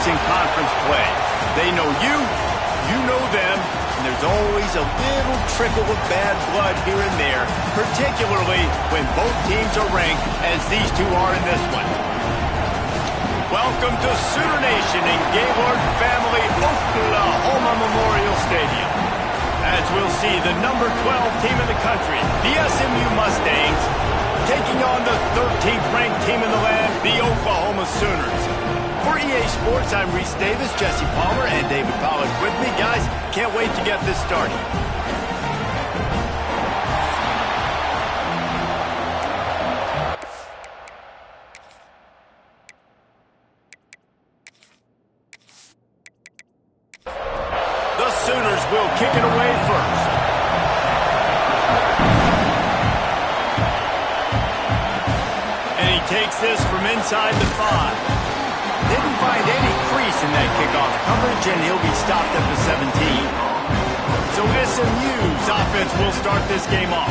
in conference play. They know you, you know them, and there's always a little trickle of bad blood here and there, particularly when both teams are ranked as these two are in this one. Welcome to Sooner Nation in Gaylord Family Oklahoma Memorial Stadium. As we'll see, the number 12 team in the country, the SMU Mustangs, taking on the 13th ranked team in the land, the Oklahoma Sooners. For EA Sports, I'm Reese Davis, Jesse Palmer, and David Pollack with me. Guys, can't wait to get this started. The Sooners will kick it away first. And he takes this from inside the 5. Didn't find any crease in that kickoff coverage, and he'll be stopped at the 17. So SMU's offense will start this game off.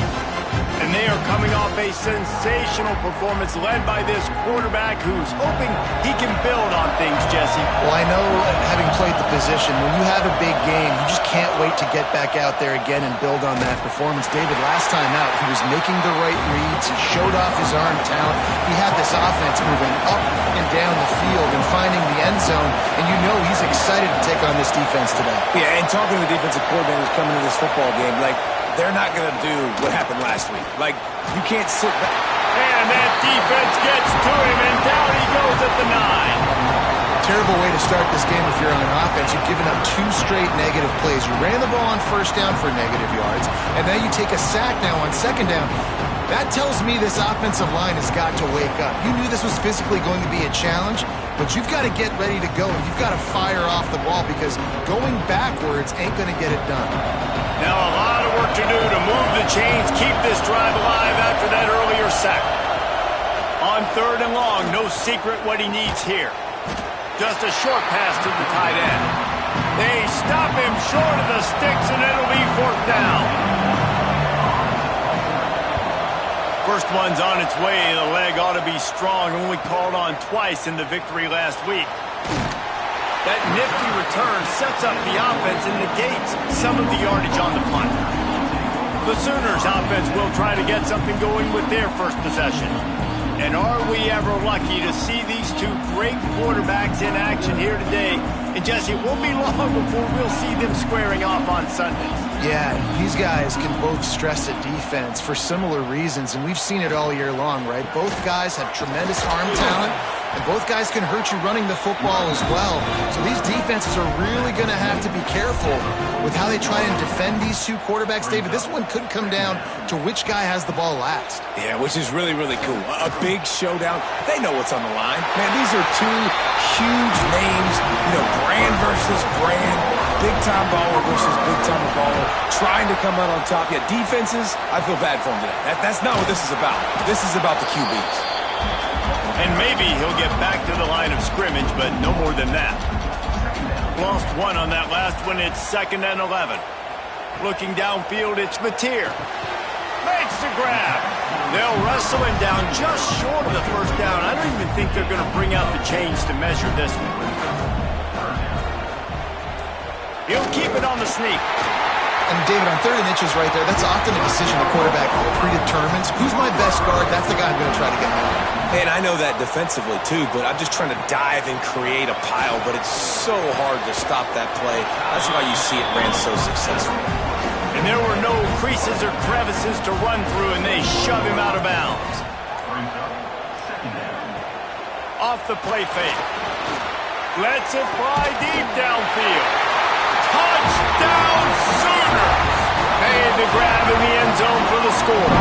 And they are coming off a sensational performance led by this quarterback who's hoping he can build on things, Jesse. Well, I know, having played the position, when you have a big game, you just can't wait to get back out there again and build on that performance. David, last time out, he was making the right reads. He showed off his arm talent. He had this offense moving up and down the field and finding the end zone, and you know he's excited to take on this defense today. Yeah, and talking to the defensive coordinators coming to this football game, like, they're not going to do what happened last week. Like, you can't sit back. And that defense gets to him, and down he goes at the 9. Terrible way to start this game if you're on offense. You've given up 2 straight negative plays. You ran the ball on first down for negative yards, and now you take a sack now on second down. That tells me this offensive line has got to wake up. You knew this was physically going to be a challenge, but you've got to get ready to go. You've got to fire off the ball because going backwards ain't going to get it done. Now a lot of work to do to move the chains, keep this drive alive after that earlier sack. On 3rd and long, no secret what he needs here. Just a short pass to the tight end. They stop him short of the sticks, and it'll be 4th down. First one's on its way. The leg ought to be strong, only called on twice in the victory last week. That nifty return sets up the offense and negates some of the yardage on the punt. The Sooners offense will try to get something going with their first possession. And are we ever lucky to see these two great quarterbacks in action here today? And Jesse, it won't be long before we'll see them squaring off on Sundays. Yeah, these guys can both stress a defense for similar reasons, and we've seen it all year long, right? Both guys have tremendous arm talent, and both guys can hurt you running the football as well. So these defenses are really going to have to be careful with how they try and defend these two quarterbacks. David, this one could come down to which guy has the ball last. Yeah, which is really, really cool. A big showdown. They know what's on the line. Man, these are two huge names, you know, brand versus brand, big-time baller versus big-time baller, trying to come out on top. Yeah, defenses, I feel bad for them today. That's not what this is about. This is about the QBs. And maybe he'll get back to the line of scrimmage, but no more than that. Lost one on that last one. It's 2nd and 11. Looking downfield, it's Mateer. Makes the grab. They'll wrestle him down just short of the first down. I don't even think they're going to bring out the chains to measure this one. He'll keep it on the sneak. And David, on 3rd and inches right there, that's often a decision the quarterback predetermines. Who's my best guard? That's the guy I'm going to try to get out. And I know that defensively too, but I'm just trying to dive and create a pile, but it's so hard to stop that play. That's why you see it ran so successful. And there were no creases or crevices to run through, and they shove him out of bounds. Off the play fake. Lets it fly deep downfield. Touchdown Sooners! Made the grab in the end zone for the score.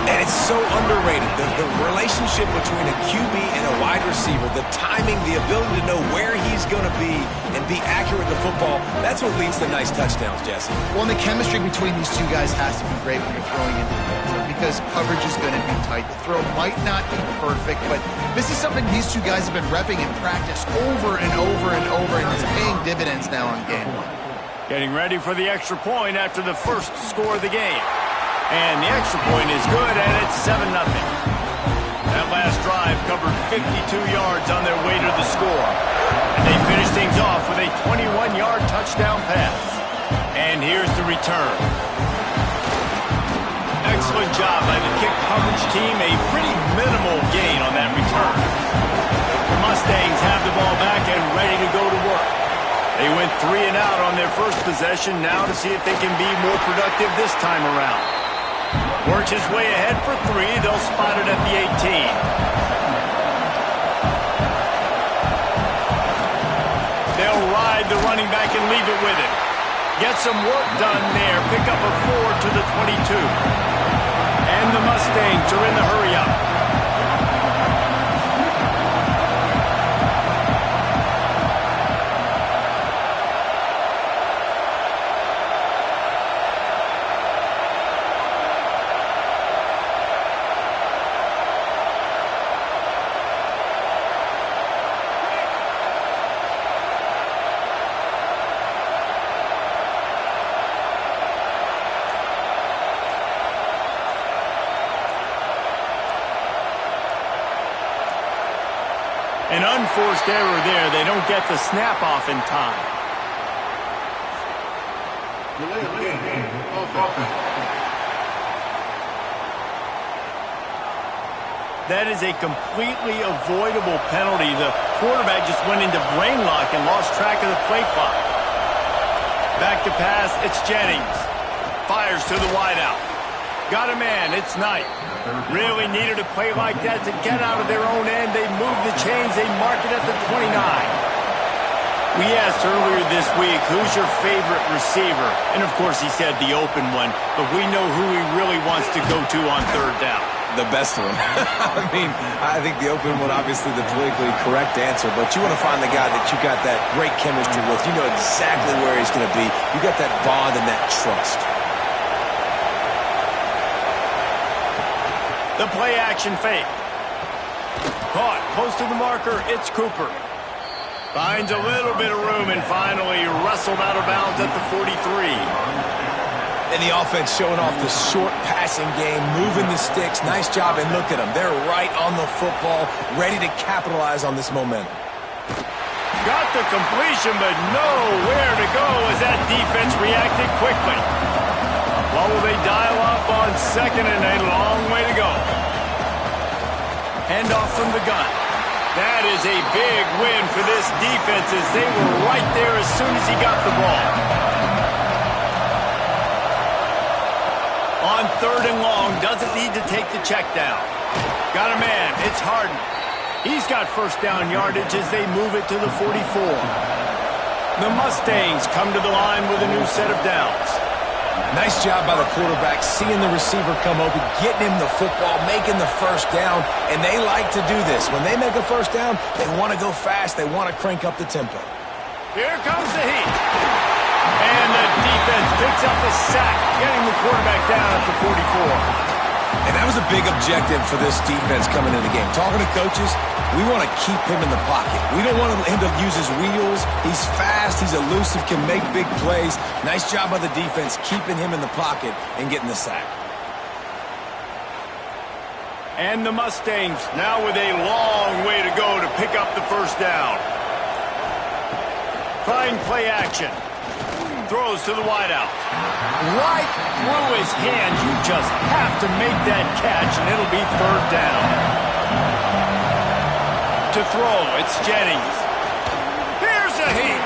And it's so underrated. The relationship between a QB and a wide receiver, the timing, the ability to know where he's going to be and be accurate with the football, that's what leads to nice touchdowns, Jesse. Well, and the chemistry between these two guys has to be great when you're throwing in because coverage is going to be tight. The throw might not be perfect, but this is something these two guys have been repping in practice over and over and over, and it's paying dividends now on game one. Getting ready for the extra point after the first score of the game. And the extra point is good, and it's 7-0. That last drive covered 52 yards on their way to the score. And they finish things off with a 21-yard touchdown pass. And here's the return. Excellent job by the kick coverage team. A pretty minimal gain on that return. The Mustangs have the ball back and ready to go to work. They went 3 and out on their first possession. Now to see if they can be more productive this time around. Works his way ahead for 3. They'll spot it at the 18. They'll ride the running back and leave it with him. Get some work done there. Pick up a 4 to the 22. And the Mustangs are in the hurry-up. An unforced error there. They don't get the snap off in time. That is a completely avoidable penalty. The quarterback just went into brain lock and lost track of the play clock. Back to pass, it's Jennings. Fires to the wideout. Got a man, it's Knight. Really needed a play like that to get out of their own end. They move the chains, they mark it at the 29. We asked earlier this week, who's your favorite receiver? And of course he said the open one, but we know who he really wants to go to on third down. The best one. I mean, I think the open one, obviously the politically correct answer, but you want to find the guy that you got that great chemistry with. You know exactly where he's going to be. You got that bond and that trust. The play-action fake. Caught close to the marker. It's Cooper. Finds a little bit of room and finally wrestled out of bounds at the 43. And the offense showing off the short passing game, moving the sticks. Nice job, and look at them. They're right on the football, ready to capitalize on this momentum. Got the completion, but nowhere to go as that defense reacted quickly. What will they dial up on second and a long way to go? Handoff from the gun. That is a big win for this defense as they were right there as soon as he got the ball. On third and long, doesn't need to take the check down. Got a man, it's Harden. He's got first down yardage as they move it to the 44. The Mustangs come to the line with a new set of downs. Nice job by the quarterback, seeing the receiver come open, getting him the football, making the first down, and they like to do this. When they make a first down, they want to go fast, they want to crank up the tempo. Here comes the heat. And the defense picks up a sack, getting the quarterback down at the 44. And that was a big objective for this defense coming into the game. Talking to coaches, we want to keep him in the pocket. We don't want him to use his wheels. He's fast, he's elusive, can make big plays. Nice job by the defense keeping him in the pocket and getting the sack. And the Mustangs now with a long way to go to pick up the first down. Trying play action. Throws to the wideout. Right through his hands. You just have to make that catch, and it'll be third down. To throw, it's Jennings. Here's a heat.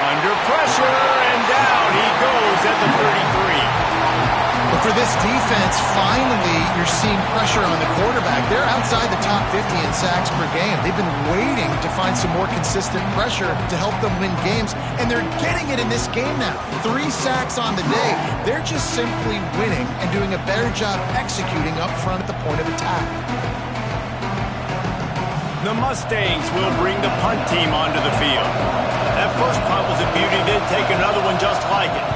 Under pressure, and down he goes at the 33. But for this defense, finally, you're seeing pressure on the quarterback. They're outside the top 50 in sacks per game. They've been waiting to find some more consistent pressure to help them win games, and they're getting it in this game now. 3 sacks on the day. They're just simply winning and doing a better job executing up front at the point of attack. The Mustangs will bring the punt team onto the field. That first punt was a beauty. They'd take another one just like it.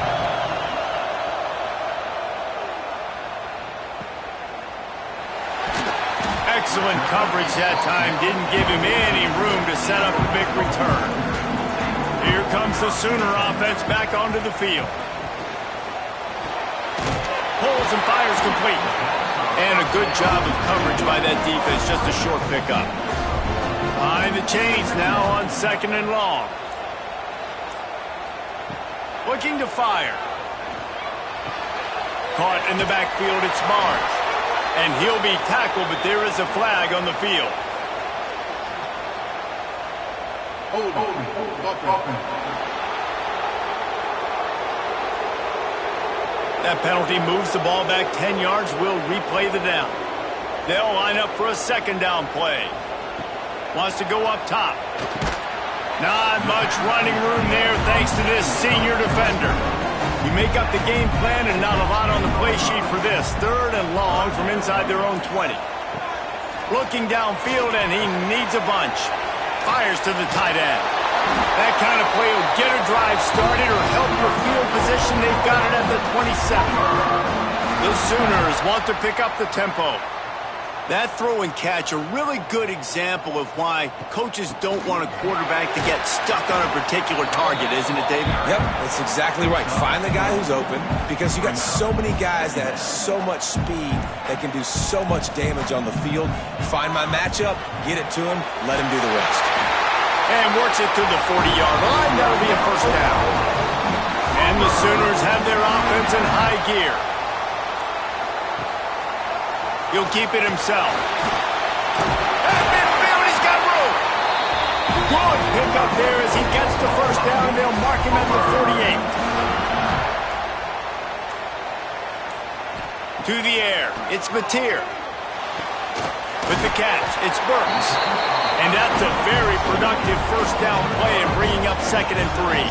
Excellent coverage that time. Didn't give him any room to set up a big return. Here comes the Sooner offense back onto the field. Pulls and fires complete. And a good job of coverage by that defense, just a short pickup. Behind the chains now on 2nd and long. Looking to fire. Caught in the backfield, it's Barnes. And he'll be tackled, but there is a flag on the field. That penalty moves the ball back 10 yards. We'll replay the down. They'll line up for a 2nd down play. Wants to go up top. Not much running room there thanks to this senior defender. You make up the game plan and not a lot on the play sheet for this. 3rd and long from inside their own 20. Looking downfield, and he needs a bunch. Fires to the tight end. That kind of play will get a drive started or help your field position. They've got it at the 27. The Sooners want to pick up the tempo. That throw and catch, a really good example of why coaches don't want a quarterback to get stuck on a particular target, isn't it, David? Yep, that's exactly right. Find the guy who's open, because you got so many guys that have so much speed that can do so much damage on the field. Find my matchup, get it to him, let him do the rest. And works it to the 40-yard line. That'll be a 1st down. And the Sooners have their offense in high gear. He'll keep it himself. At midfield, he's got room. Good pickup there as he gets the 1st down. They'll mark him at the 48. To the air, it's Mateer. With the catch, it's Burks. And that's a very productive 1st down play and bringing up 2nd and 3.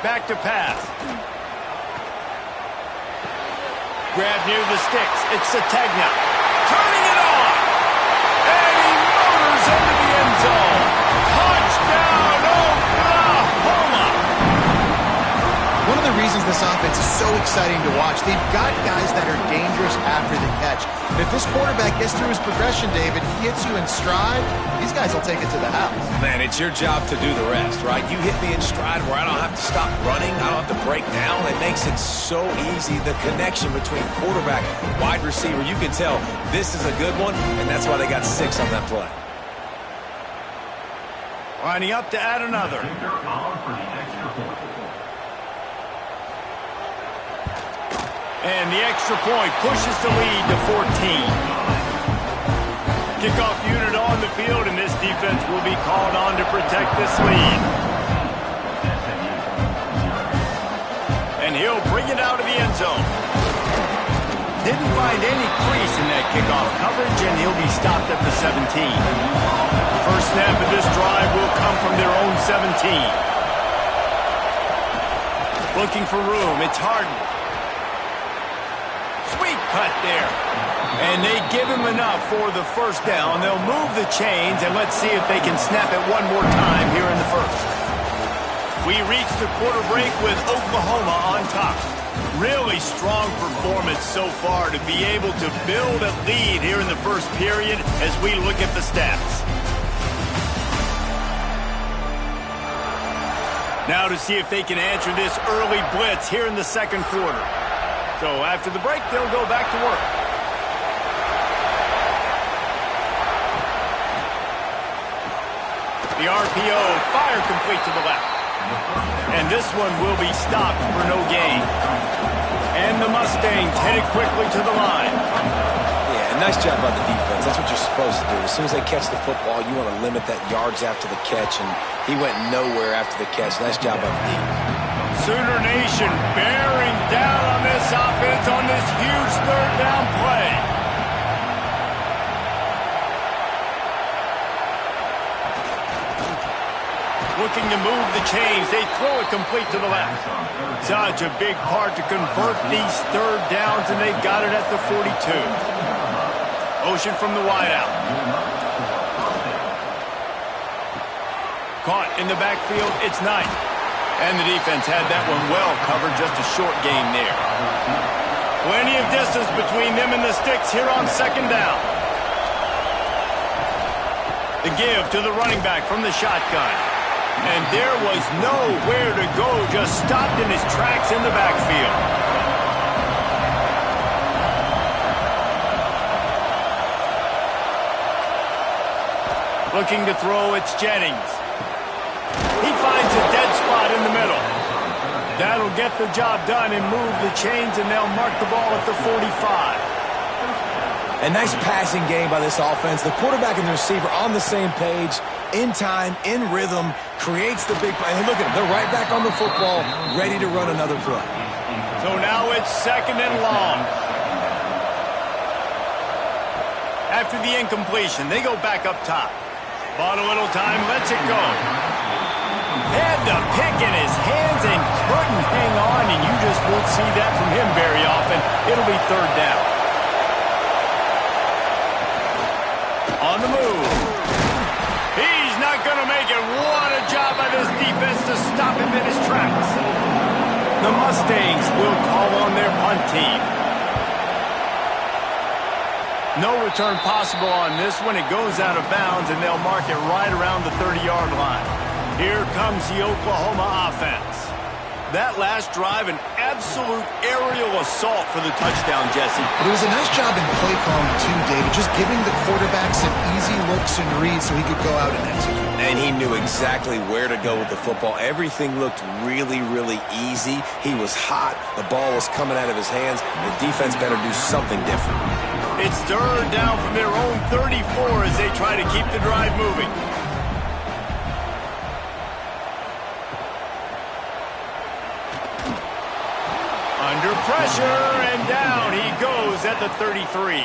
Back to pass. Grab near the sticks. It's Sategna. Turning it on. And he motors into the end zone. Touchdown, Oklahoma. One of the reasons this offense is so exciting to watch, they've got guys that are dangerous after the catch. And if this quarterback gets through his progression, David, he hits you in stride, these guys will take it to the house. Man, it's your job to do the rest, right? You hit me in stride where I don't have to stop running. I don't have to break down. It makes it so easy. The connection between quarterback, wide receiver, you can tell this is a good one, and that's why they got 6 on that play. Lining up to add another. And the extra point pushes the lead to 14. Kickoff unit on the field, and this defense will be called on to protect this lead. And he'll bring it out of the end zone. Didn't find any crease in that kickoff coverage, and he'll be stopped at the 17. First snap of this drive will come from their own 17. Looking for room, it's Harden. Sweet cut there. And they give him enough for the 1st down. They'll move the chains, and let's see if they can snap it one more time here in the 1st. We reach the quarter break with Oklahoma on top. Really strong performance so far to be able to build a lead here in the 1st period as we look at the stats. Now to see if they can answer this early blitz here in the 2nd quarter. So after the break, they'll go back to work. The RPO, fire complete to the left. And this one will be stopped for no gain. And the Mustangs headed quickly to the line. Yeah, nice job by the defense. That's what you're supposed to do. As soon as they catch the football, you want to limit that yards after the catch, and he went nowhere after the catch. Nice job by the defense. Sooner Nation bearing down on this offense on this huge 3rd down play. Looking to move the chains. They throw it complete to the left. Such a big part to convert these 3rd downs, and they've got it at the 42. Motion from the wideout. Caught in the backfield. It's Knight. And the defense had that one well covered, just a short game there. Plenty of distance between them and the sticks here on 2nd down. The give to the running back from the shotgun. And there was nowhere to go, just stopped in his tracks in the backfield. Looking to throw, it's Jennings. He finds a dead spot in the middle. That'll get the job done and move the chains, and they'll mark the ball at the 45. A nice passing game by this offense. The quarterback and the receiver on the same page, in time, in rhythm, creates the big play. And look at them. They're right back on the football, ready to run another play. So now it's 2nd and long. After the incompletion, they go back up top. Bought a little time, lets it go. Had the pick in his hands and couldn't hang on, and you just won't see that from him very often. It'll be 3rd down. On the move. He's not going to make it. What a job by this defense to stop him in his tracks. The Mustangs will call on their punt team. No return possible on this one. It goes out of bounds, and they'll mark it right around the 30-yard line. Here comes the Oklahoma offense. That last drive, an absolute aerial assault for the touchdown, Jesse. But it was a nice job in play calling, too, David, just giving the quarterback some easy looks and reads so he could go out and execute. And he knew exactly where to go with the football. Everything looked really, really easy. He was hot. The ball was coming out of his hands. The defense better do something different. It's 3rd down from their own 34 as they try to keep the drive moving. Under pressure, and down he goes at the 33.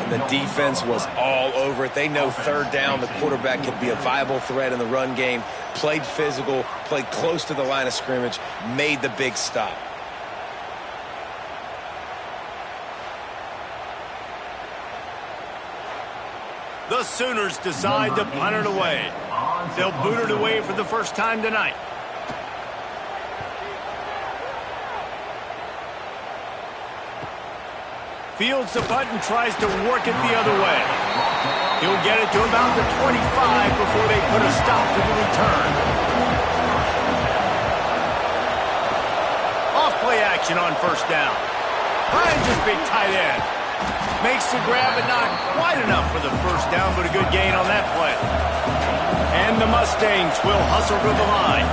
And the defense was all over it. They know 3rd down, the quarterback could be a viable threat in the run game. Played physical, played close to the line of scrimmage, made the big stop. The Sooners decide to punt it away. They'll boot it away for the first time tonight. Fields the punt and tries to work it the other way. He'll get it to about the 25 before they put a stop to the return. Off play action on 1st down. Finds his big tight end. Makes the grab, but not quite enough for the 1st down, but a good gain on that play. And the Mustangs will hustle to the line.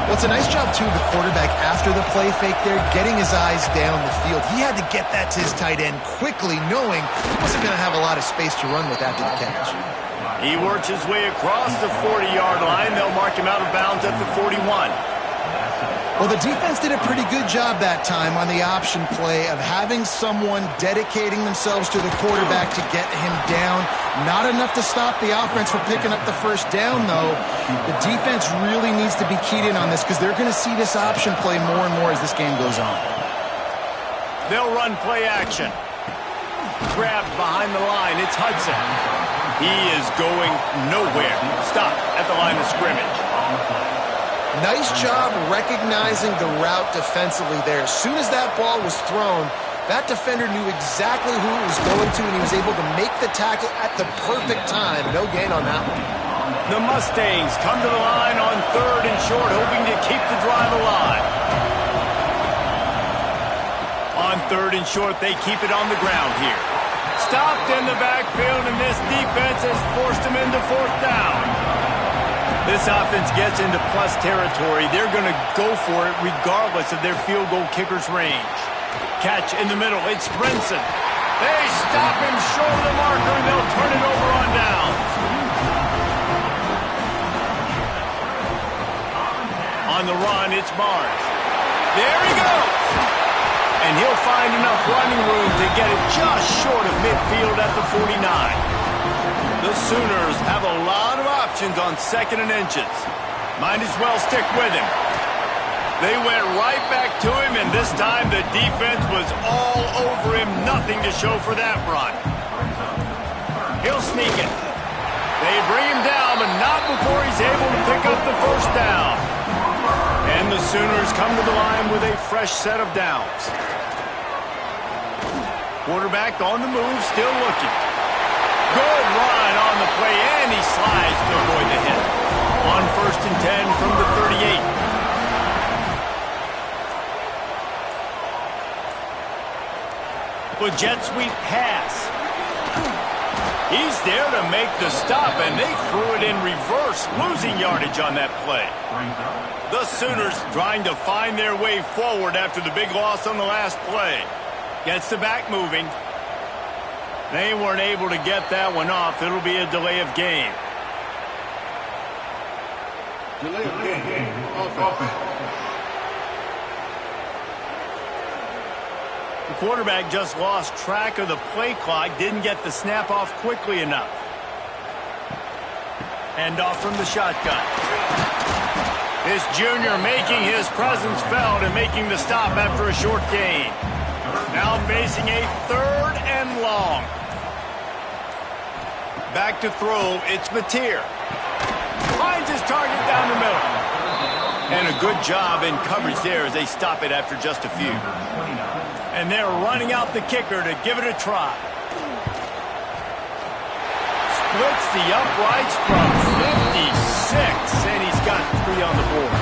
Well, it's a nice job, too, the quarterback after the play fake there, getting his eyes down the field. He had to get that to his tight end quickly, knowing he wasn't going to have a lot of space to run with after the catch. He works his way across the 40-yard line. They'll mark him out of bounds at the 41. Well, the defense did a pretty good job that time on the option play of having someone dedicating themselves to the quarterback to get him down. Not enough to stop the offense from picking up the 1st down, though. The defense really needs to be keyed in on this because they're going to see this option play more and more as this game goes on. They'll run play action. Grabbed behind the line. It's Hudson. He is going nowhere. Stop at the line of scrimmage. Nice job recognizing the route defensively there. As soon as that ball was thrown, that defender knew exactly who it was going to, and he was able to make the tackle at the perfect time. No gain on that one. The Mustangs come to the line on 3rd and short, hoping to keep the drive alive. On 3rd and short, they keep it on the ground here. Stopped in the backfield, and this defense has forced them into 4th down. This offense gets into plus territory. They're going to go for it regardless of their field goal kicker's range. Catch in the middle. It's Brinson. They stop him short of the marker, and they'll turn it over on downs. On the run, it's Barnes. There he goes. And he'll find enough running room to get it just short of midfield at the 49. The Sooners have a lot of options on 2nd and inches. Might as well stick with him. They went right back to him, and this time the defense was all over him. Nothing to show for that run. He'll sneak it. They bring him down, but not before he's able to pick up the 1st down. And the Sooners come to the line with a fresh set of downs. Quarterback on the move, still looking. Good run on the play, and he slides to avoid the hit. On 1st and 10 from the 38. The jet sweep pass. He's there to make the stop, and they threw it in reverse, losing yardage on that play. The Sooners trying to find their way forward after the big loss on the last play. Gets the back moving. They weren't able to get that one off. It'll be a delay of game. Delay of game. Offense. The quarterback just lost track of the play clock, didn't get the snap off quickly enough. Hand off from the shotgun. This junior making his presence felt and making the stop after a short gain. Now facing a 3rd and long. Back to throw, it's Mateer. Finds his target down the middle. And a good job in coverage there as they stop it after just a few. And they're running out the kicker to give it a try. Splits the uprights from 56, and he's got 3 on the board.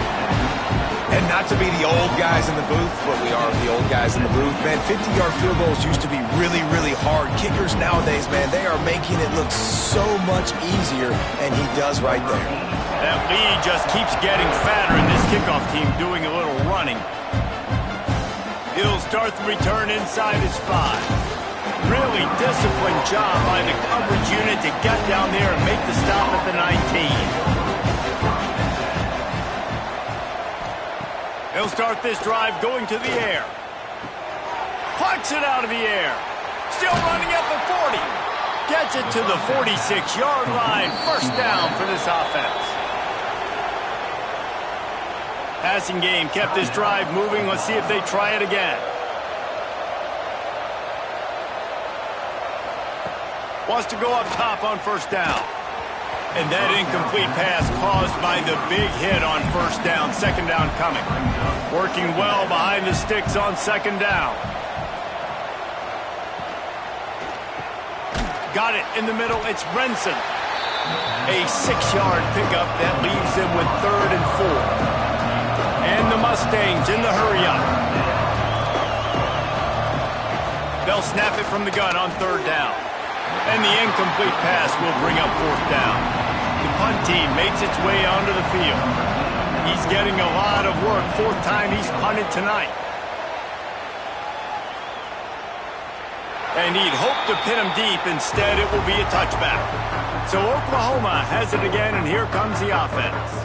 And not to be the old guys in the booth, but we are the old guys in the booth, man. 50-yard field goals used to be really, really hard. Kickers nowadays, man, they are making it look so much easier, and he does right there. That lead just keeps getting fatter, and this kickoff team doing a little running. He'll start the return inside his 5. Really disciplined job by the coverage unit to get down there and make the stop at the 19. He'll start this drive going to the air. Plucks it out of the air. Still running at the 40. Gets it to the 46-yard line. First down for this offense. Passing game kept this drive moving. Let's see if they try it again. Wants to go up top on first down. And that incomplete pass caused by the big hit on first down. Second down coming. Working well behind the sticks on second down. Got it in the middle. It's Brenson. A 6-yard pickup that leaves them with 3rd and 4. And the Mustangs in the hurry-up. They'll snap it from the gun on 3rd down. And the incomplete pass will bring up 4th down. The punt team makes its way onto the field. He's getting a lot of work. 4th time he's punted tonight. And he'd hoped to pin him deep. Instead, it will be a touchback. So Oklahoma has it again, and here comes the offense.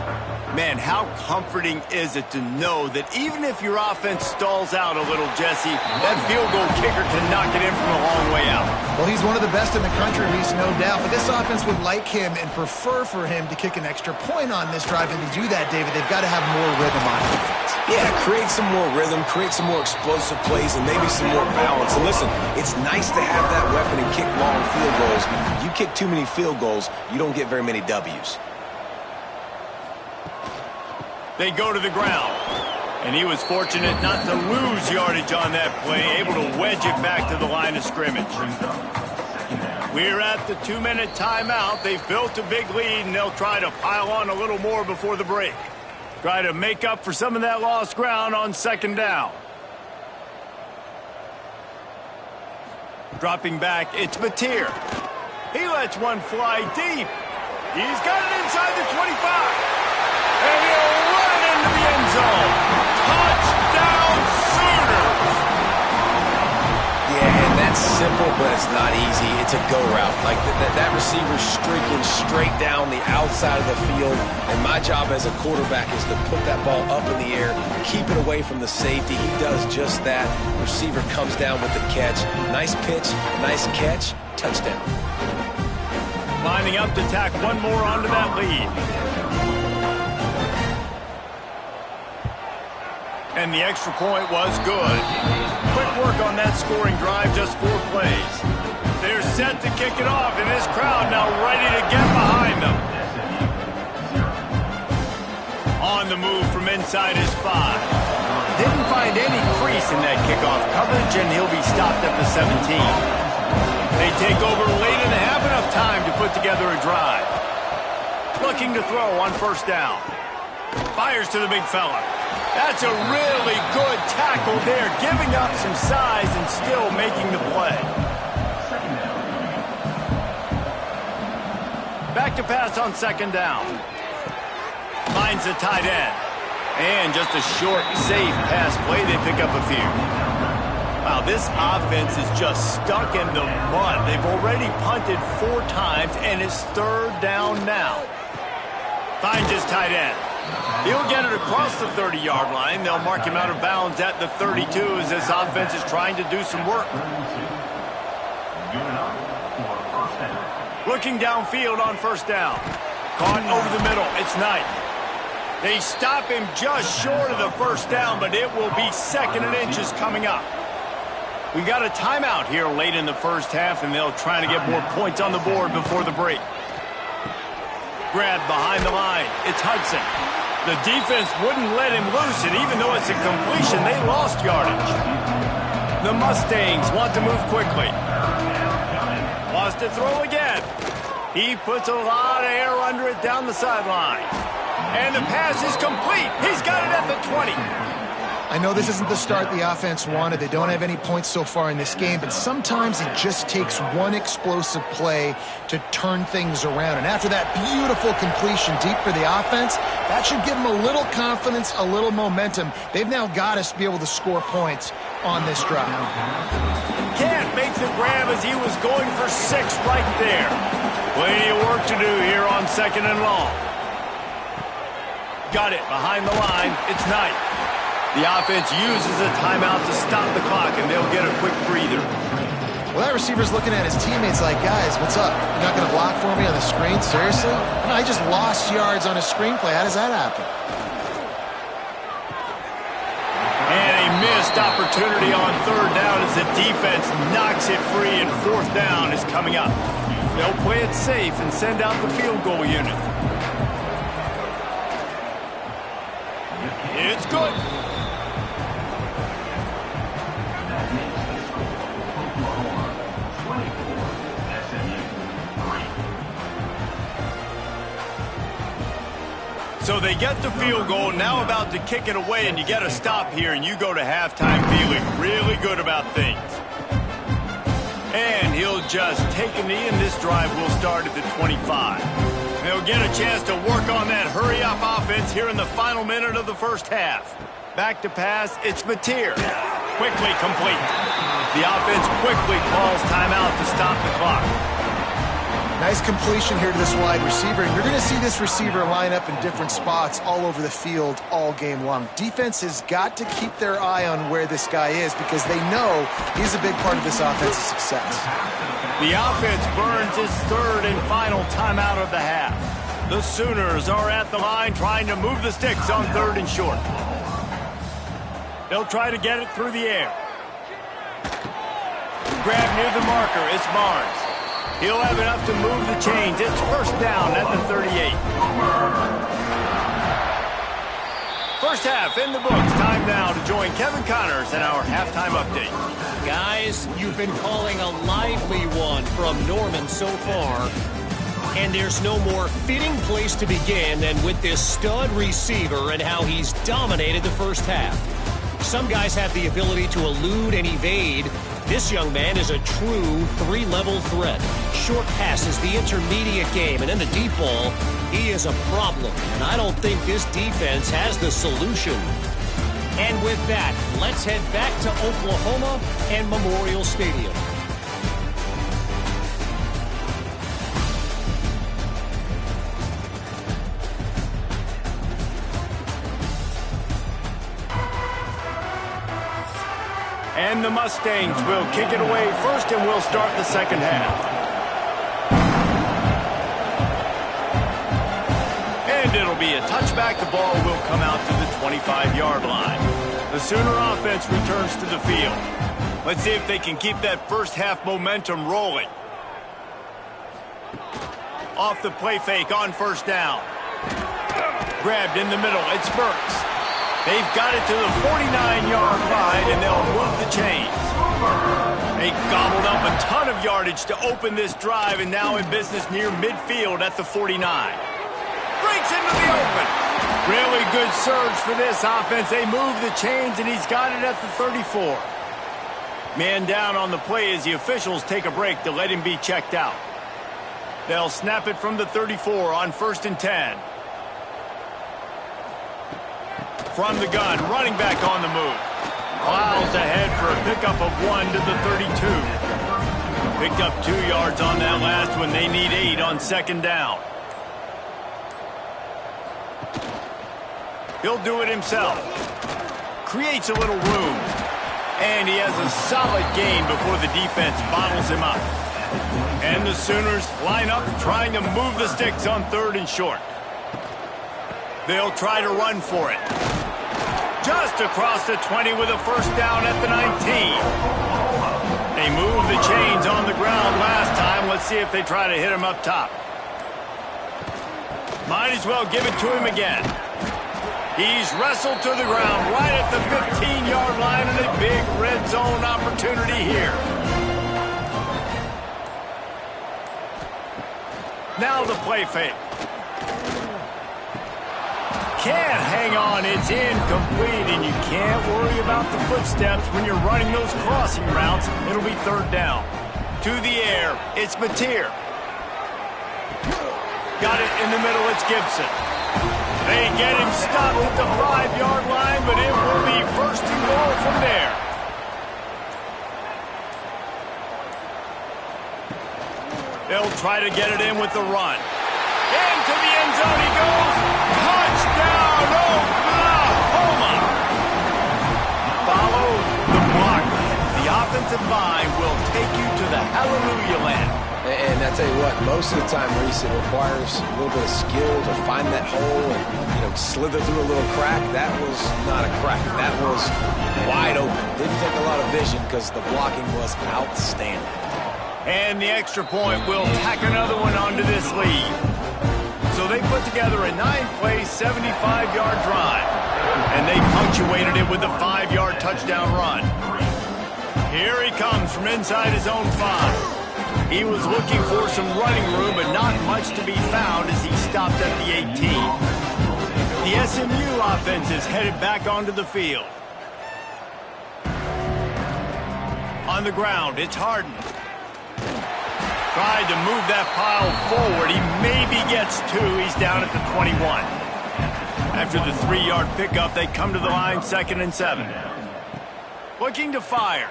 Man, how comforting is it to know that even if your offense stalls out a little, Jesse, that field goal kicker can knock it in from a long way out. Well, he's one of the best in the country, Reese, no doubt. But this offense would like him and prefer for him to kick an extra point on this drive. And to do that, David, they've got to have more rhythm on defense. Yeah, create some more rhythm, create some more explosive plays, and maybe some more balance. And listen, it's nice to have that weapon and kick long field goals. You kick too many field goals, you don't get very many W's. They go to the ground. And he was fortunate not to lose yardage on that play, able to wedge it back to the line of scrimmage. We're at the 2-minute timeout. They've built a big lead, and they'll try to pile on a little more before the break. Try to make up for some of that lost ground on second down. Dropping back, it's Mateer. He lets one fly deep. He's got it inside the 25. And he'll run into the end zone. Touchdown, Sooners! Yeah, and that's simple, but it's not easy. It's a go route. Like that receiver's streaking straight down the outside of the field, and my job as a quarterback is to put that ball up in the air, keep it away from the safety. He does just that. Receiver comes down with the catch. Nice pitch, nice catch, touchdown. Lining up to tack one more onto that lead. And the extra point was good. Quick work on that scoring drive, just 4 plays. They're set to kick it off, and this crowd now ready to get behind them. On the move from inside his 5. Didn't find any crease in that kickoff coverage, and he'll be stopped at the 17. They take over late in the half, enough time to put together a drive. Looking to throw on first down. Fires to the big fella. That's a really good tackle there, giving up some size and still making the play. Back to pass on second down. Finds the tight end. And just a short, safe pass play. They pick up a few. Wow, this offense is just stuck in the mud. They've already punted 4 times, and it's third down now. Finds his tight end. He'll get it across the 30-yard line. They'll mark him out of bounds at the 32 as this offense is trying to do some work. Looking downfield on first down. Caught over the middle. It's Knight. They stop him just short of the first down, but it will be 2nd and inches coming up. We got a timeout here late in the first half, and they'll try to get more points on the board before the break. Grab behind the line. It's Hudson. The defense wouldn't let him loose, and even though it's a completion, they lost yardage. The Mustangs want to move quickly. Wants to throw again. He puts a lot of air under it down the sideline. And the pass is complete. He's got it at the 20. I know this isn't the start the offense wanted. They don't have any points so far in this game, but sometimes it just takes one explosive play to turn things around. And after that beautiful completion deep for the offense, that should give them a little confidence, a little momentum. They've now got us to be able to score points on this drive. Can't make the grab as he was going for 6 right there. Plenty of work to do here on 2nd and long. Got it behind the line. It's Knight. The offense uses a timeout to stop the clock, and they'll get a quick breather. Well, that receiver's looking at his teammates like, guys, what's up? You're not going to block for me on the screen? Seriously? No, I just lost yards on a screenplay. How does that happen? And a missed opportunity on 3rd down as the defense knocks it free, and 4th down is coming up. They'll play it safe and send out the field goal unit. It's good. So they get the field goal, now about to kick it away, and you get a stop here, and you go to halftime feeling really good about things. And he'll just take a knee, and this drive will start at the 25. They'll get a chance to work on that hurry-up offense here in the final minute of the first half. Back to pass, it's Mateer. Quickly complete. The offense quickly calls timeout to stop the clock. Nice completion here to this wide receiver. And you're going to see this receiver line up in different spots all over the field all game long. Defense has got to keep their eye on where this guy is because they know he's a big part of this offense's success. The offense burns its 3rd and final timeout of the half. The Sooners are at the line trying to move the sticks on 3rd and short. They'll try to get it through the air. Grab near the marker. It's Barnes. He'll have enough to move the chains. It's 1st down at the 38. First half in the books. Time now to join Kevin Connors in our halftime update. Guys, you've been calling a lively one from Norman so far. And there's no more fitting place to begin than with this stud receiver and how he's dominated the first half. Some guys have the ability to elude and evade. This young man is a true 3-level threat. Short passes, the intermediate game, and in the deep ball, he is a problem. And I don't think this defense has the solution. And with that, let's head back to Oklahoma and Memorial Stadium. And the Mustangs will kick it away first, and we'll start the second half. And it'll be a touchback. The ball will come out to the 25-yard line. The Sooner offense returns to the field. Let's see if they can keep that first half momentum rolling. Off the play fake on 1st down. Grabbed in the middle. It's Burks. They've got it to the 49-yard line, and they'll move the chains. They gobbled up a ton of yardage to open this drive, and now in business near midfield at the 49. Breaks into the open. Really good surge for this offense. They move the chains, and he's got it at the 34. Man down on the play as the officials take a break to let him be checked out. They'll snap it from the 34 on 1st and 10. From the gun, running back on the move. Plows ahead for a pickup of 1 to the 32. Picked up 2 yards on that last one. They need 8 on 2nd down. He'll do it himself. Creates a little room. And he has a solid gain before the defense bottles him up. And the Sooners line up trying to move the sticks on 3rd and short. They'll try to run for it. Just across the 20 with a 1st down at the 19. They moved the chains on the ground last time. Let's see if they try to hit him up top. Might as well give it to him again. He's wrestled to the ground right at the 15-yard line and a big red zone opportunity here. Now the play fake. Can't hang on, it's incomplete, and you can't worry about the footsteps when you're running those crossing routes. It'll be 3rd down. To the air, it's Mateer. Got it in the middle, it's Gibson. They get him stopped at the 5-yard line, but it will be 1st and goal from there. They'll try to get it in with the run. Into the end zone he goes. Touchdown, Oklahoma! Follow the block. The offensive line will take you to the hallelujah land. And I tell you what, most of the time, Reese, it requires a little bit of skill to find that hole and, slither through a little crack. That was not a crack. That was wide open. Didn't take a lot of vision because the blocking was outstanding. And the extra point will tack another one onto this lead. So they put together a 9-play, 75-yard drive. And they punctuated it with a 5-yard touchdown run. Here he comes from inside his own 5. He was looking for some running room, but not much to be found as he stopped at the 18. The SMU offense is headed back onto the field. On the ground, it's Harden. Tried to move that pile forward. He maybe gets 2. He's down at the 21. After the 3-yard pickup, they come to the line 2nd and 7. Looking to fire.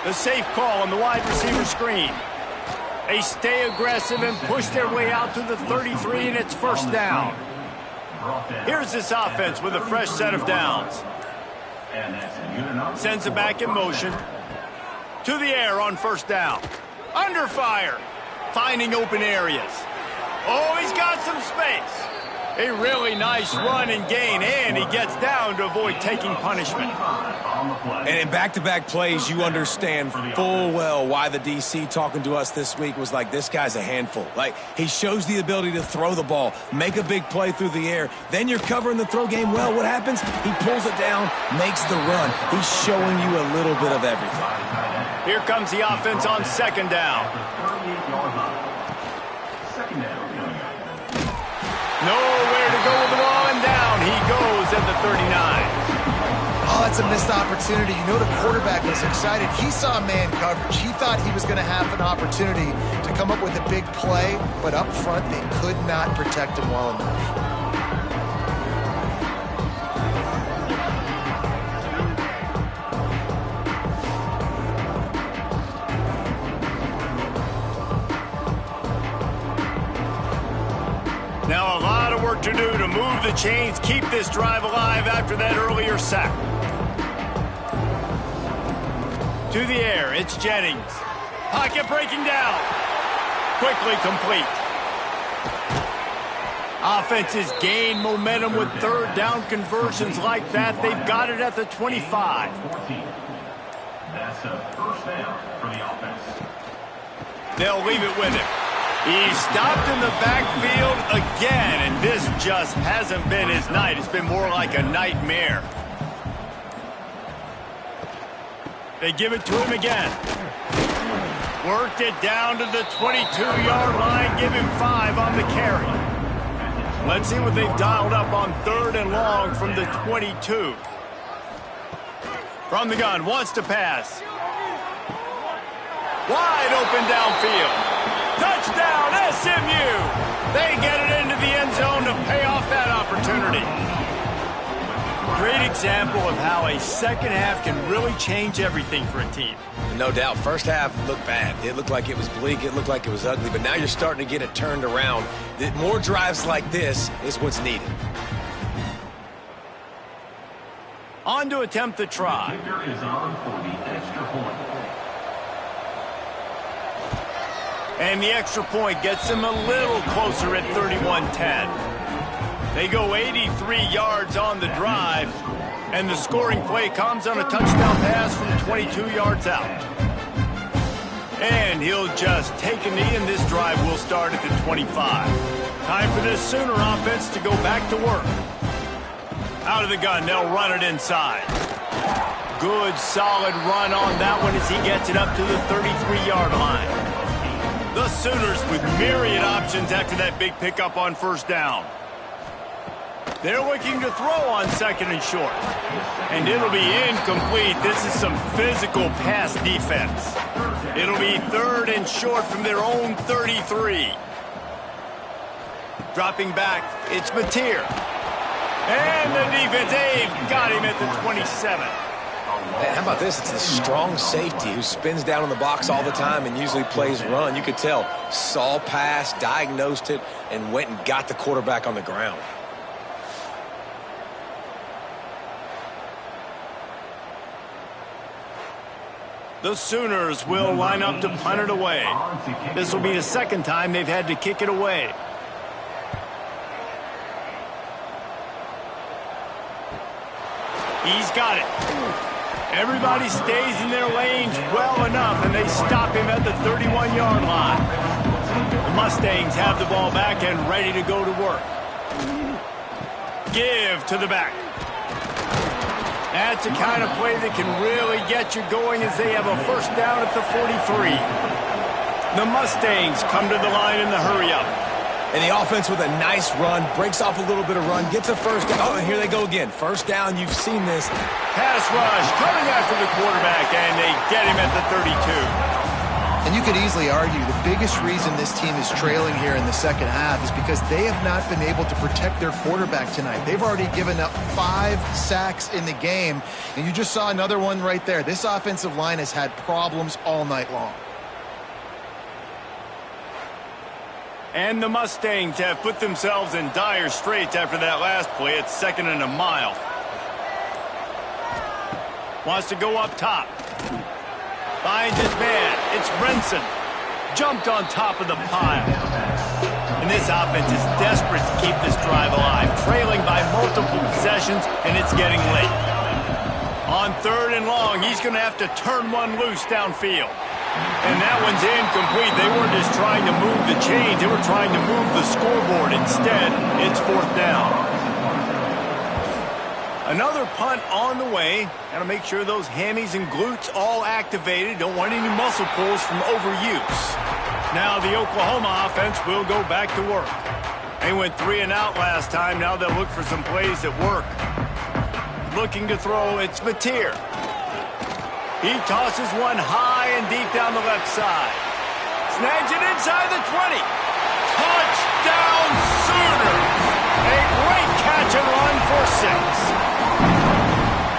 The safe call on the wide receiver screen. They stay aggressive and push their way out to the 33, and it's 1st down. Here's this offense with a fresh set of downs. Sends it back in motion. To the air on 1st down. Under fire. Finding open areas. Oh, he's got some space. A really nice run and gain, and he gets down to avoid taking punishment. And in back-to-back plays, you understand full well why the DC talking to us this week was like, this guy's a handful. Like, he shows the ability to throw the ball, make a big play through the air. Then you're covering the throw game well. What happens? He pulls it down, makes the run. He's showing you a little bit of everything. Here comes the offense on 2nd down. Nowhere to go with the ball, and down he goes at the 39. Oh, that's a missed opportunity. The quarterback was excited. He saw man coverage. He thought he was going to have an opportunity to come up with a big play, but up front, they could not protect him well enough. Now a lot of work to do to move the chains, keep this drive alive after that earlier sack. To the air, it's Jennings. Pocket breaking down. Quickly complete. Offenses gain momentum with 3rd down conversions like that. They've got it at the 25. That's a 1st down for the offense. They'll leave it with him. He's stopped in the backfield again, and this just hasn't been his night. It's been more like a nightmare. They give it to him again. Worked it down to the 22-yard line. Give him 5 on the carry. Let's see what they've dialed up on 3rd and long from the 22. From the gun, wants to pass. Wide open downfield. Touchdown, SMU! They get it into the end zone to pay off that opportunity. Great example of how a second half can really change everything for a team. No doubt. First half looked bad. It looked like it was bleak. It looked like it was ugly. But now you're starting to get it turned around. More drives like this is what's needed. On to attempt the try. Kicker is on for the extra point. And the extra point gets them a little closer at 31-10. They go 83 yards on the drive, and the scoring play comes on a touchdown pass from 22 yards out. And he'll just take a knee, and this drive will start at the 25. Time for this Sooner offense to go back to work. Out of the gun, they'll run it inside. Good, solid run on that one as he gets it up to the 33-yard line. The Sooners with myriad options after that big pickup on first down. They're looking to throw on second and short. And it'll be incomplete. This is some physical pass defense. It'll be third and short from their own 33. Dropping back, it's Mateer. And the defense, they've got him at the 27. Man, how about this? It's a strong safety who spins down in the box all the time and usually plays run. You could tell, saw pass, diagnosed it, and went and got the quarterback on the ground. The Sooners will line up to punt it away. This will be the second time they've had to kick it away. He's got it. Everybody stays in their lanes well enough, and they stop him at the 31-yard line. The Mustangs have the ball back and ready to go to work. Give to the back. That's the kind of play that can really get you going as they have a first down at the 43. The Mustangs come to the line in the hurry-up. And the offense with a nice run, breaks off a little bit of run, gets a first down. Oh, and here they go again. First down, you've seen this. Pass rush coming after the quarterback, and they get him at the 32. And you could easily argue the biggest reason this team is trailing here in the second half is because they have not been able to protect their quarterback tonight. They've already given up 5 sacks in the game, and you just saw another one right there. This offensive line has had problems all night long. And the Mustangs have put themselves in dire straits after that last play. It's 2nd and a mile. Wants to go up top. Finds his man. It's Brinson. Jumped on top of the pile. And this offense is desperate to keep this drive alive. Trailing by multiple possessions, and it's getting late. On 3rd and long, he's going to have to turn one loose downfield. And that one's incomplete. They weren't just trying to move the chains. They were trying to move the scoreboard. Instead, it's 4th down. Another punt on the way. Got to make sure those hammies and glutes all activated. Don't want any muscle pulls from overuse. Now the Oklahoma offense will go back to work. They went 3 and out last time. Now they'll look for some plays that work. Looking to throw, it's Mateer. He tosses one high and deep down the left side. Snags it inside the 20. Touchdown Sooners! A great catch and run for 6.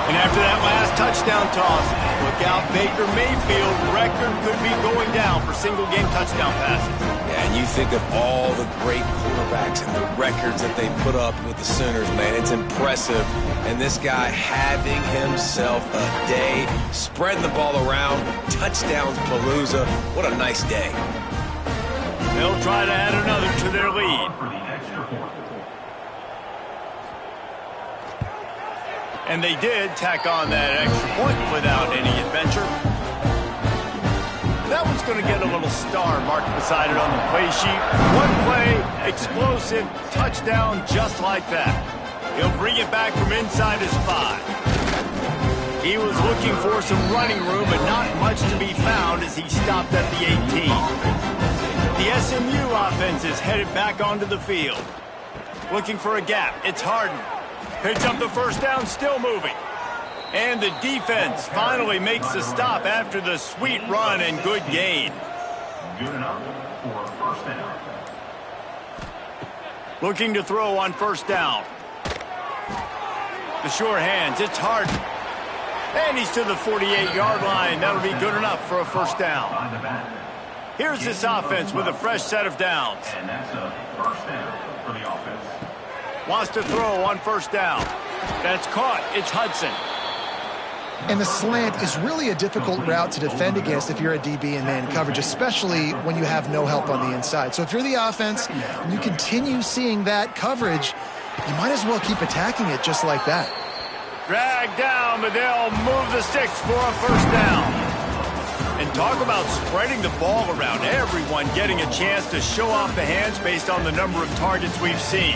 And after that last touchdown toss, look out, Baker Mayfield record could be going down for single-game touchdown passes. Yeah, and you think of all the great quarterbacks and the records that they put up with the Sooners, man. It's impressive. And this guy having himself a day, spreading the ball around, touchdowns palooza. What a nice day. They'll try to add another to their lead. For the extra point. And they did tack on that extra point without any adventure. That one's going to get a little star marked beside it on the play sheet. One play, explosive, touchdown just like that. He'll bring it back from inside his 5. He was looking for some running room, but not much to be found as he stopped at the 18. The SMU offense is headed back onto the field. Looking for a gap. It's Harden. Picks up the first down, still moving. And the defense finally makes the stop after the sweet run and good gain. Good enough. for first down. Looking to throw on first down. The sure hands, it's hard. And he's to the 48-yard line. That'll be good enough for a first down. Here's this offense with a fresh set of downs. And that's a first down for the offense. Wants to throw on first down. That's caught. It's Hudson. And the slant is really a difficult route to defend against if you're a DB in man coverage, especially when you have no help on the inside. So if you're the offense and you continue seeing that coverage, you might as well keep attacking it just like that. Drag down, but they'll move the sticks for a first down. And talk about spreading the ball around. Everyone getting a chance to show off the hands based on the number of targets we've seen.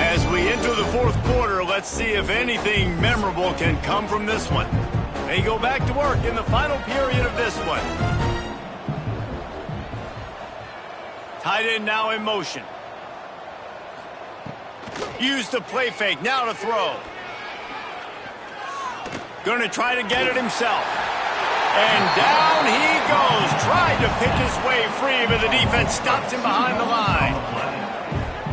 As we enter the fourth quarter, let's see if anything memorable can come from this one. They go back to work in the final period of this one. Tight end now in motion. Use the play fake, now to throw. Going to try to get it himself. And down he goes. Tried to pick his way free, but the defense stops him behind the line.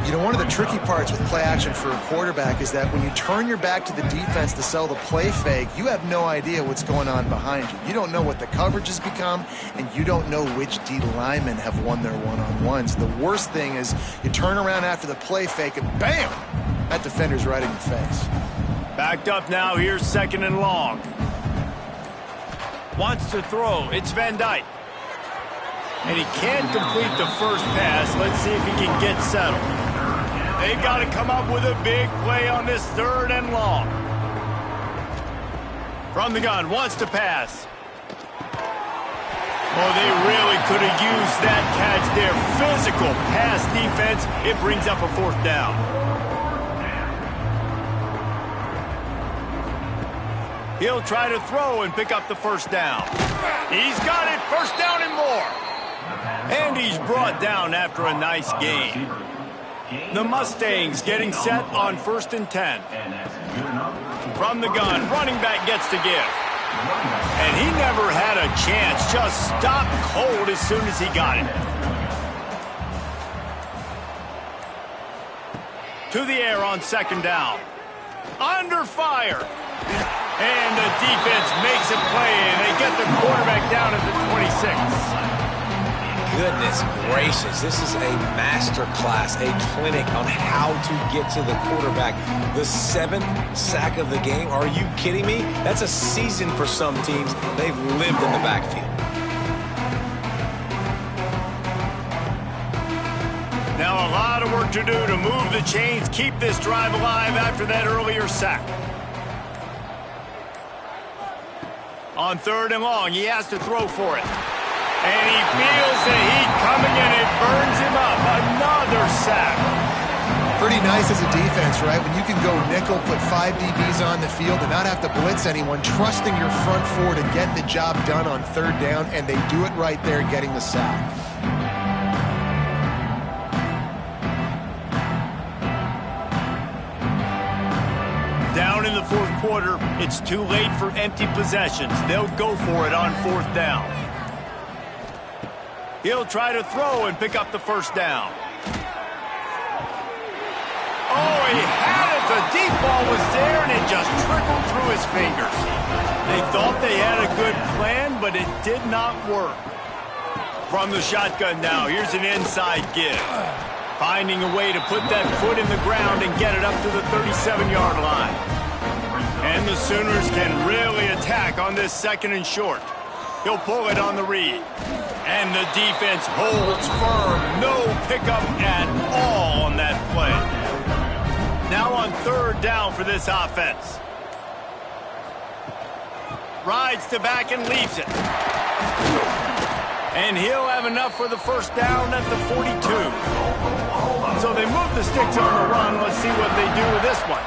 You know, one of the tricky parts with play action for a quarterback is that when you turn your back to the defense to sell the play fake, you have no idea what's going on behind you. You don't know what the coverage has become, and you don't know which D linemen have won their one-on-ones. The worst thing is you turn around after the play fake, and bam! That defender's right in your face. Backed up now, here's second and long. Wants to throw, it's Van Dyke. And he can't complete the first pass. Let's see if he can get settled. They've got to come up with a big play on this third and long. From the gun, wants to pass. Oh, they really could have used that catch there. Physical pass defense. It brings up a fourth down. He'll try to throw and pick up the first down. He's got it. First down and more. And he's brought down after a nice gain. The Mustangs getting set on 1st and 10. From the gun, running back gets to give. And he never had a chance, just stopped cold as soon as he got it. To the air on second down. Under fire. And the defense makes a play, and they get the quarterback down at the 26. Goodness gracious, this is a master class, a clinic on how to get to the quarterback. The 7th sack of the game, are you kidding me? That's a season for some teams. They've lived in the backfield. Now a lot of work to do to move the chains, keep this drive alive after that earlier sack. On 3rd and long, he has to throw for it. And he feels the heat coming in. It burns him up. Another sack. Pretty nice as a defense, right? When you can go nickel, put 5 DBs on the field and not have to blitz anyone, trusting your front four to get the job done on 3rd down, and they do it right there, getting the sack. Down in the 4th quarter, it's too late for empty possessions. They'll go for it on 4th down. He'll try to throw and pick up the first down. Oh, he had it. The deep ball was there, and it just trickled through his fingers. They thought they had a good plan, but it did not work. From the shotgun now, here's an inside give. Finding a way to put that foot in the ground and get it up to the 37-yard line. And the Sooners can really attack on this 2nd and short. He'll pull it on the read. And the defense holds firm. No pickup at all on that play. Now on 3rd down for this offense. Rides to back and leaves it. And he'll have enough for the first down at the 42. So they move the sticks on the run. Let's see what they do with this one.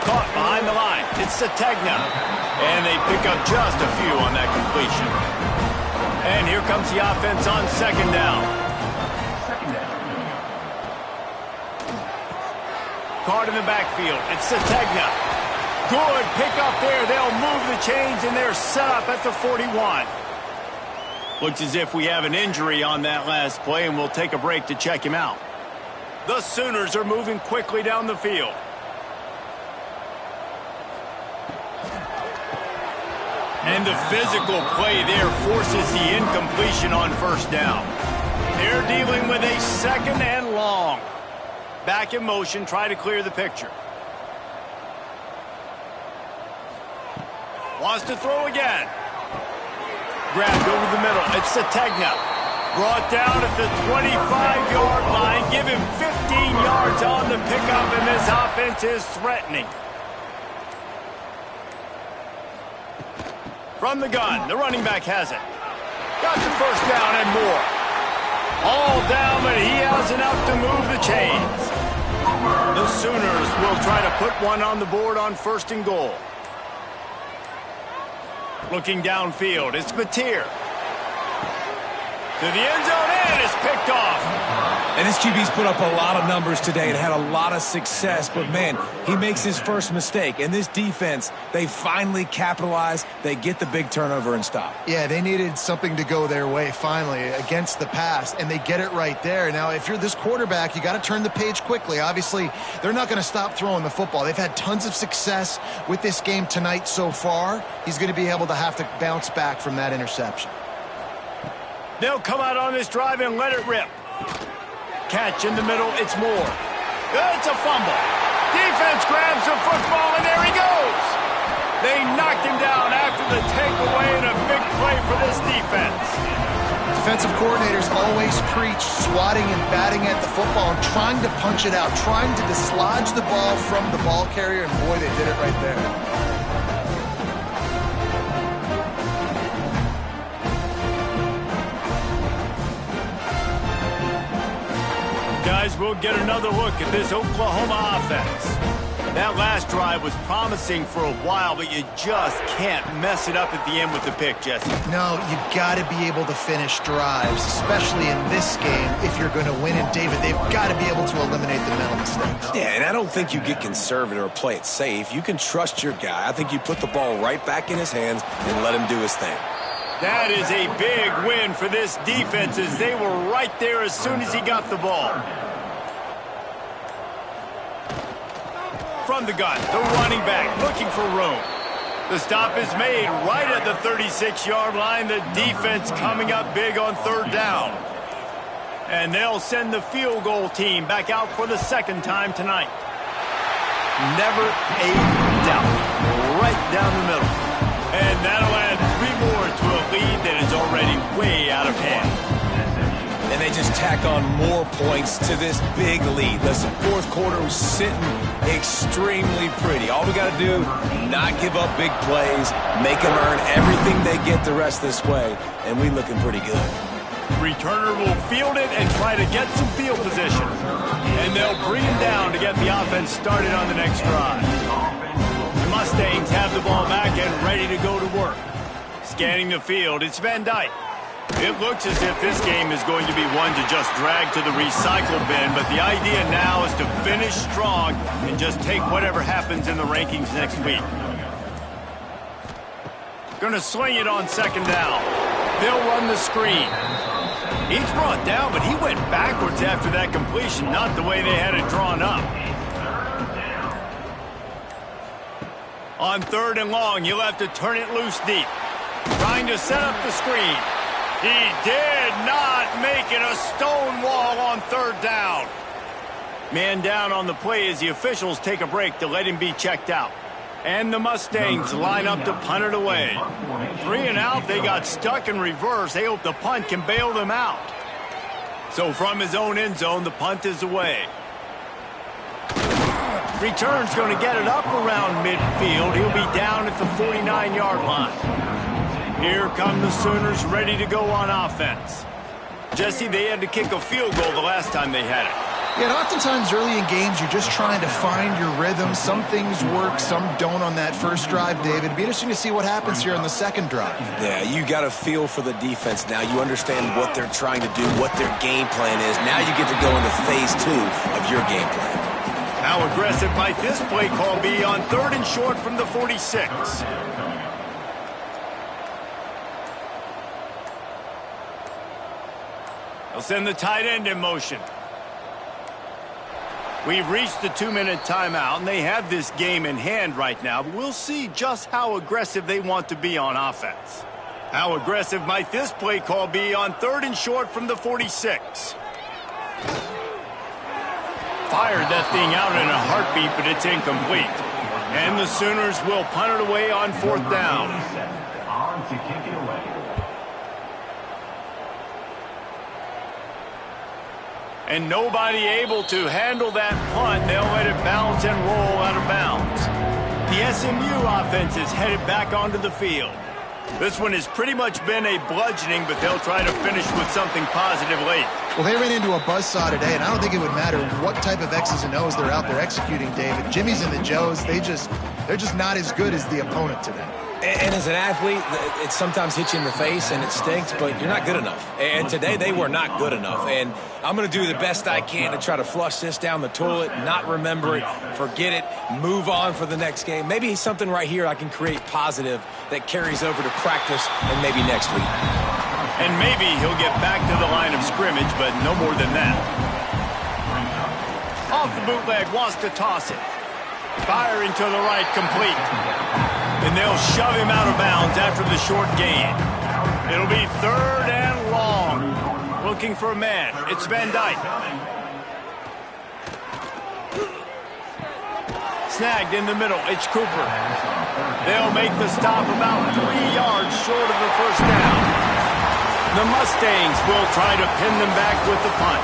Caught behind the line. It's Sategna. And they pick up just a few on that completion. And here comes the offense on 2nd down. Caught in the backfield. It's Sategna. Good pickup there. They'll move the chains, and they're set up at the 41. Looks as if we have an injury on that last play, and we'll take a break to check him out. The Sooners are moving quickly down the field. And the physical play there forces the incompletion on first down. They're dealing with a second and long. Back in motion, try to clear the picture. Wants to throw again. Grabbed over the middle. It's Sategna. Brought down at the 25-yard line. Give him 15 yards on the pickup, and this offense is threatening. From the gun, the running back has it. Got the first down and more. All down, but he has enough to move the chains. The Sooners will try to put one on the board on first and goal. Looking downfield, it's Batir. To the end zone, and it's picked off. And this QB's put up a lot of numbers today and had a lot of success, but man, he makes his first mistake. And this defense, they finally capitalize. They get the big turnover and stop. Yeah, they needed something to go their way finally against the pass, and they get it right there. Now, if you're this quarterback, you got to turn the page quickly. Obviously, they're not going to stop throwing the football. They've had tons of success with this game tonight so far. He's going to be able to have to bounce back from that interception. They'll come out on this drive and let it rip. Catch in the middle, it's Moore. It's a fumble. Defense grabs the football, and there he goes. They knocked him down after the takeaway, and a big play for this defense. Defensive coordinators always preach swatting and batting at the football and trying to punch it out, trying to dislodge the ball from the ball carrier, and boy, they did it right there. Guys, we'll get another look at this Oklahoma offense. That last drive was promising for a while, but you just can't mess it up at the end with the pick, Jesse. No, you've got to be able to finish drives, especially in this game if you're going to win. And, David, they've got to be able to eliminate the mental mistakes. Yeah, and I don't think you get conservative or play it safe. You can trust your guy. I think you put the ball right back in his hands and let him do his thing. That is a big win for this defense as they were right there as soon as he got the ball. From the gun, the running back looking for room. The stop is made right at the 36-yard line. The defense coming up big on third down. And they'll send the field goal team back out for the second time tonight. Never a doubt. Right down the middle. And that'll add 3 more to a lead that is already way out of hand. And they just tack on more points to this big lead. Listen, fourth quarter was sitting extremely pretty. All we got to do, not give up big plays, make them earn everything they get the rest this way, and we looking pretty good. Returner will field it and try to get some field position. And they'll bring him down to get the offense started on the next drive. The Mustangs have the ball back and ready to go to work. Scanning the field, it's Van Dyke. It looks as if this game is going to be one to just drag to the recycle bin, but the idea now is to finish strong and just take whatever happens in the rankings next week. Going to sling it on second down. They'll run the screen. He's brought down, but he went backwards after that completion, not the way they had it drawn up. On third and long, you'll have to turn it loose deep. Trying to set up the screen. He did not make it a stone wall on third down. Man down on the play as the officials take a break to let him be checked out. And the Mustangs line up to punt it away. 3 and out, they got stuck in reverse. They hope the punt can bail them out. So from his own end zone, the punt is away. Return's going to get it up around midfield. He'll be down at the 49-yard line. Here come the Sooners ready to go on offense. Jesse, they had to kick a field goal the last time they had it. Yeah, and oftentimes early in games, you're just trying to find your rhythm. Some things work, some don't on that first drive, David. It'd be interesting to see what happens here on the second drive. Yeah, you got a feel for the defense now. You understand what they're trying to do, what their game plan is. Now you get to go into phase 2 of your game plan. How aggressive might this play call be on 3rd and short from the 46? They'll send the tight end in motion. We've reached the 2-minute timeout, and they have this game in hand right now. But we'll see just how aggressive they want to be on offense. How aggressive might this play call be on 3rd and short from the 46? Fired that thing out in a heartbeat, but it's incomplete. And the Sooners will punt it away on 4th down. On to kick it away. And nobody able to handle that punt. They'll let it bounce and roll out of bounds. The SMU offense is headed back onto the field. This one has pretty much been a bludgeoning, but they'll try to finish with something positive late. Well, they ran into a buzzsaw today, and I don't think it would matter what type of X's and O's they're out there executing, David. Jimmy's and the Joes, they're just not as good as the opponent today. And as an athlete, it sometimes hits you in the face and it stinks, but you're not good enough. And today they were not good enough. And I'm going to do the best I can to try to flush this down the toilet, not remember it, forget it, move on for the next game. Maybe something right here I can create positive that carries over to practice and maybe next week. And maybe he'll get back to the line of scrimmage, but no more than that. Off the bootleg, wants to toss it. Firing to the right, complete. And they'll shove him out of bounds after the short gain. It'll be 3rd and long. Looking for a man. It's Van Dyke. Snagged in the middle. It's Cooper. They'll make the stop about 3 yards short of the 1st down. The Mustangs will try to pin them back with the punt.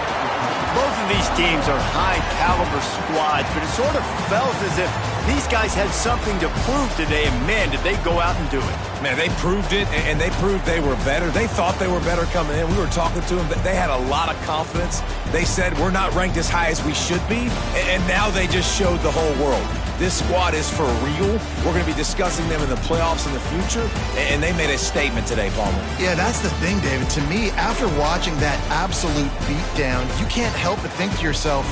Both of these teams are high-caliber squads, but it sort of felt as if these guys had something to prove today, and man, did they go out and do it. Man, they proved it, and they proved they were better. They thought they were better coming in. We were talking to them. They had a lot of confidence. They said, we're not ranked as high as we should be, and now they just showed the whole world. This squad is for real. We're going to be discussing them in the playoffs in the future, and they made a statement today, Palmer. Yeah, that's the thing, David. To me, after watching that absolute beatdown, you can't help but think to yourself,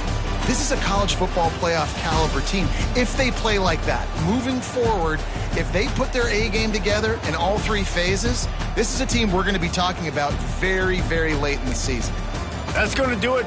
this is a college football playoff caliber team. If they play like that, moving forward, if they put their A game together in all 3 phases, this is a team we're going to be talking about very, very late in the season. That's going to do it